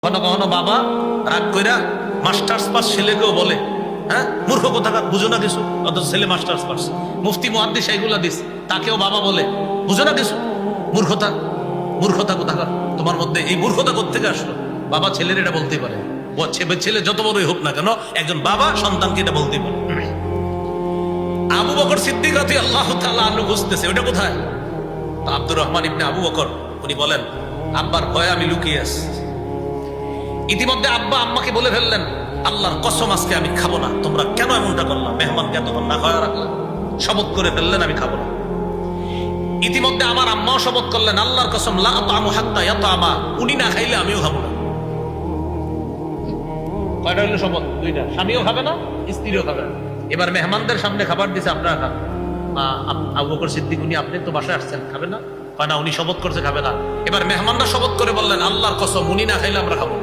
কখনো কখনো বাবা রাগ কইরা মাস্টার্স পাস ছেলেকেও বলে, হ্যাঁ মূর্খ কোথাকার, বুঝো না কিছু, অথচ ছেলে মাস্টার্স পাস, মুফতি মুহাদ্দিস এইগুলা দিস, তাকেও বাবা বলে বুঝো না কিছু, মূর্খতা। মূর্খতা কোথাকার তোমার মধ্যে, এই মূর্খতা কোত্থেকে আসলো? বাবা ছেলের এটা বলতেই পারে, ও ছেলে যত বড়ই হোক না কেন, একজন বাবা সন্তানকে এটা বলতেই পারে। আবু বকর সিদ্দিক রাদিয়াল্লাহু তাআলা আনহু বুঝতেছে ওটা কোথায়। তো আব্দুর রহমান ইবনে আবু বকর উনি বলেন, আব্বার ভয়ে আমি লুকিয়ে আছি। ইতিমধ্যে আব্বা আম্মাকে বলে ফেললেন, আল্লাহর কসম আজকে আমি খাবো না, তোমরা কেন এমনটা করলাম, মেহমানকে এতক্ষণ না খাওয়া রাখলাম। শপথ করে ফেললেন আমি খাবো না। ইতিমধ্যে আমার আম্মাও শপথ করলেন, আল্লাহর কসম লা আতামু হাত্তা ইয়াতামা, উনি না খাইলে আমিও খাবো না। কয়টা হলো শপথ? দুইটা। স্বামীও খাবে না, স্ত্রীও খাবে না। এবার মেহমানদের সামনে খাবার দিছে, আপনারা খান। আবু বকর সিদ্দিক উনি, আপনি তো বাসায় আসছেন, খাবে না? না, উনি শপথ করছে খাবে না। এবার মেহমানরা শপথ করে বললেন, আল্লাহর কসম উনি না খাইলে আমরা খাবো।